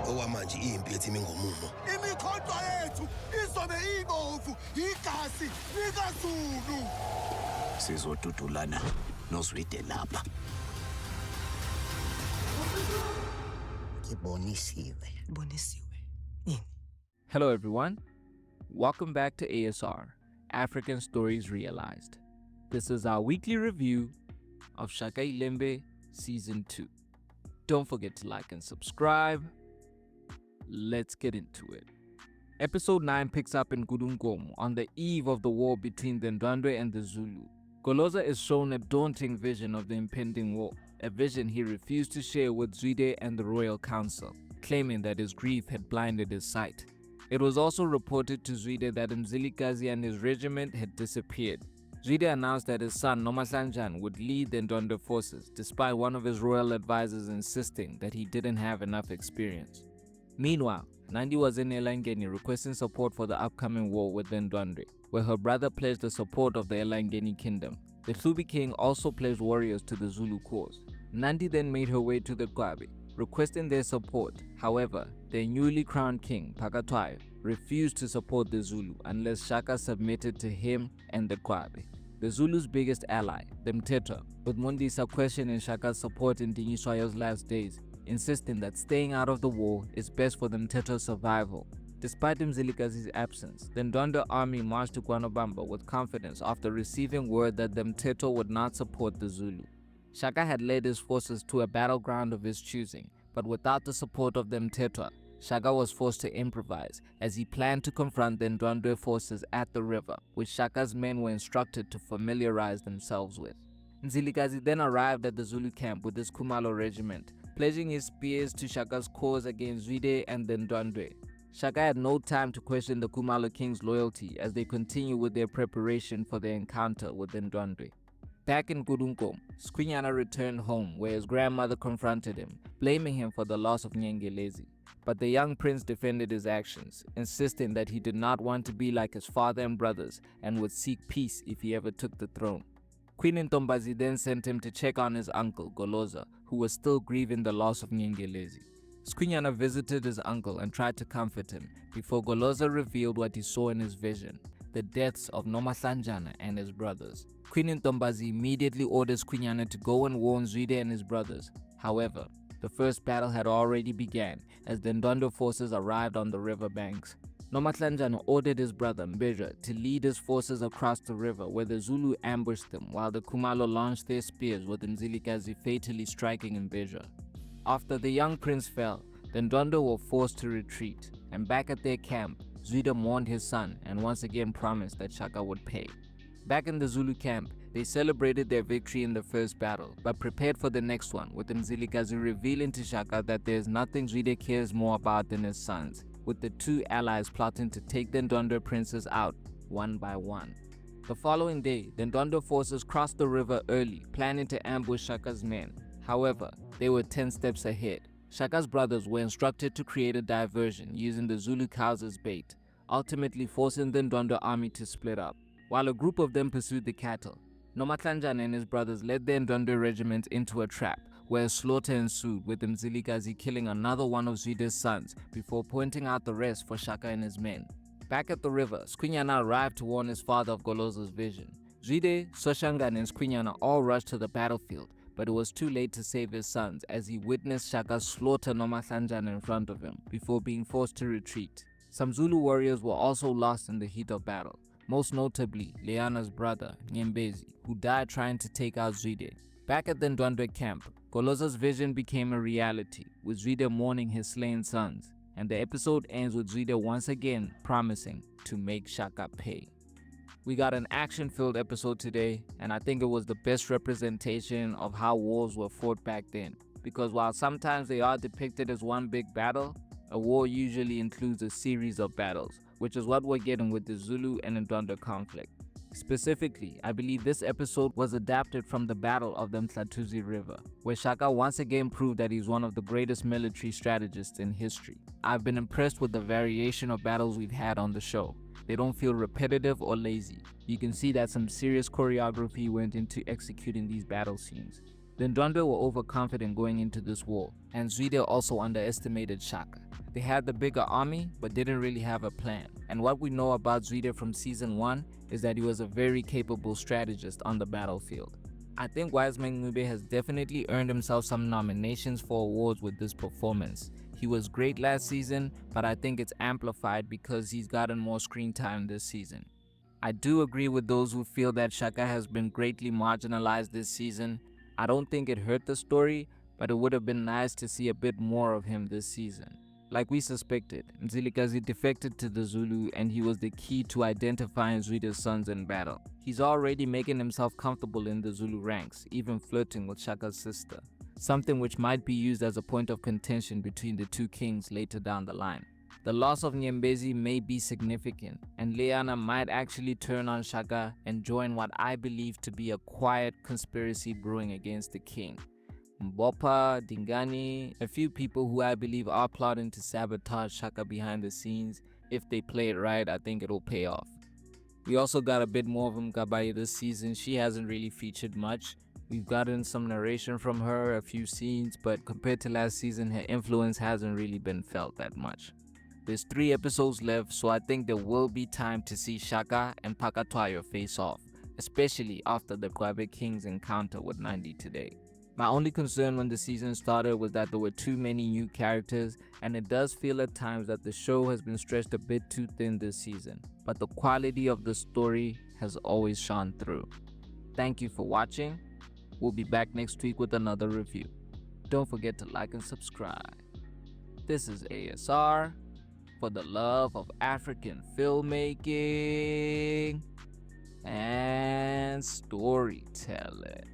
Owamanje impi yethi ngomumo. Imikhondo yethu izobe ibovu igazi likaZulu. Sizodudulana noZwide lapha. Hello everyone, welcome back to ASR, African Stories Realized. This is our weekly review of Shaka iLembe Season 2. Don't forget to like and subscribe. Let's get into it. Episode 9 picks up in Gudungomo on the eve of the war between the Ndwandwe and the Zulu. Goloza is shown a daunting vision of the impending war, a vision he refused to share with Zwide and the Royal Council, claiming that his grief had blinded his sight. It was also reported to Zwide that Mzilikazi and his regiment had disappeared. Zwide announced that his son Nomahlanjana would lead the Ndwandwe forces, despite one of his royal advisors insisting that he didn't have enough experience. Meanwhile, Nandi was in Elangeni requesting support for the upcoming war with the Ndwandwe, where her brother pledged the support of the Elangeni kingdom. The Hlubi king also pledged warriors to the Zulu cause. Nandi then made her way to the Kwabi, requesting their support. However, their newly crowned king, Phakathwayo, refused to support the Zulu unless Shaka submitted to him and the Kwabi. The Zulu's biggest ally, the Mthethwa, with Mundisa questioning Shaka's support in Dingiswayo's last days, insisting that staying out of the war is best for the Mthethwa's survival. Despite Mzilikazi's absence, the Ndwandwe army marched to Kwanobamba with confidence after receiving word that the Mthethwa would not support the Zulu. Shaka had led his forces to a battleground of his choosing, but without the support of the Mthethwa, Shaka was forced to improvise as he planned to confront the Ndwandwe forces at the river, which Shaka's men were instructed to familiarize themselves with. Mzilikazi then arrived at the Zulu camp with his Khumalo regiment, pledging his spears to Shaka's cause against Zwide and the Ndwandwe. Shaka had no time to question the Khumalo king's loyalty as they continued with their preparation for their encounter with the Ndwandwe. Back in Gudungomo, Skwinyana returned home where his grandmother confronted him, blaming him for the loss of Nyengelezi. But the young prince defended his actions, insisting that he did not want to be like his father and brothers and would seek peace if he ever took the throne. Queen Ntombazi then sent him to check on his uncle, Goloza, who was still grieving the loss of Nyengelezi. Skwinyana visited his uncle and tried to comfort him before Goloza revealed what he saw in his vision, the deaths of Nomahlanjana and his brothers. Queen Ntombazi immediately orders Skwinyana to go and warn Zwide and his brothers. However, the first battle had already begun as the Ndwandwe forces arrived on the river banks. Nomahlanjana ordered his brother Mbedra to lead his forces across the river where the Zulu ambushed them while the Khumalo launched their spears with Mzilikazi fatally striking Mbedra. After the young prince fell, the Ndwandwe were forced to retreat, and back at their camp, Zwide mourned his son and once again promised that Shaka would pay. Back in the Zulu camp, they celebrated their victory in the first battle, but prepared for the next one, with Mzilikazi revealing to Shaka that there is nothing Zwide cares more about than his sons, with the two allies plotting to take the Ndwandwe princes out one by one. The following day, the Ndwandwe forces crossed the river early, planning to ambush Shaka's men. However, they were 10 steps ahead. Shaka's brothers were instructed to create a diversion using the Zulu cows as bait, ultimately forcing the Ndwandwe army to split up. While a group of them pursued the cattle, Nomahlanjana and his brothers led the Ndwandwe regiment into a trap, where a slaughter ensued, with Mzilikazi killing another one of Zwide's sons before pointing out the rest for Shaka and his men. Back at the river, Skwinyana arrived to warn his father of Goloza's vision. Zwide, Soshangana and Skwinyana all rushed to the battlefield, but it was too late to save his sons as he witnessed Shaka slaughter Nomahlanjana in front of him before being forced to retreat. Some Zulu warriors were also lost in the heat of battle, most notably Leana's brother, Nyembezi, who died trying to take out Zwide. Back at the Ndwandwe camp, Goloza's vision became a reality, with Zwide mourning his slain sons, and the episode ends with Zwide once again promising to make Shaka pay. We got an action-filled episode today, and I think it was the best representation of how wars were fought back then, because while sometimes they are depicted as one big battle, a war usually includes a series of battles, which is what we're getting with the Zulu and Ndwandwe conflict. Specifically, I believe this episode was adapted from the Battle of the Mhlathuze River, where Shaka once again proved that he's one of the greatest military strategists in history. I've been impressed with the variation of battles we've had on the show. They don't feel repetitive or lazy. You can see that some serious choreography went into executing these battle scenes. The Ndwandwe were overconfident going into this war, and Zwide also underestimated Shaka. They had the bigger army, but didn't really have a plan. And what we know about Zwide from season 1 is that he was a very capable strategist on the battlefield. I think Ngube has definitely earned himself some nominations for awards with this performance. He was great last season, but I think it's amplified because he's gotten more screen time this season. I do agree with those who feel that Shaka has been greatly marginalized this season. I don't think it hurt the story, but it would have been nice to see a bit more of him this season. Like we suspected, Mzilikazi defected to the Zulu and he was the key to identifying Zwide's sons in battle. He's already making himself comfortable in the Zulu ranks, even flirting with Shaka's sister, something which might be used as a point of contention between the two kings later down the line. The loss of Nyembezi may be significant, and Leana might actually turn on Shaka and join what I believe to be a quiet conspiracy brewing against the king. Mbopa, Dingani, a few people who I believe are plotting to sabotage Shaka behind the scenes. If they play it right, I think it'll pay off. We also got a bit more of Mkabayi this season. She hasn't really featured much. We've gotten some narration from her, a few scenes, but compared to last season, her influence hasn't really been felt that much. There's 3 episodes left, so I think there will be time to see Shaka and Pakatwayo face off, especially after the Kwabe King's encounter with Nandi today. My only concern when the season started was that there were too many new characters, and it does feel at times that the show has been stretched a bit too thin this season, but the quality of the story has always shone through. Thank you for watching. We'll be back next week with another review. Don't forget to like and subscribe. This is ASR for the love of African filmmaking and storytelling.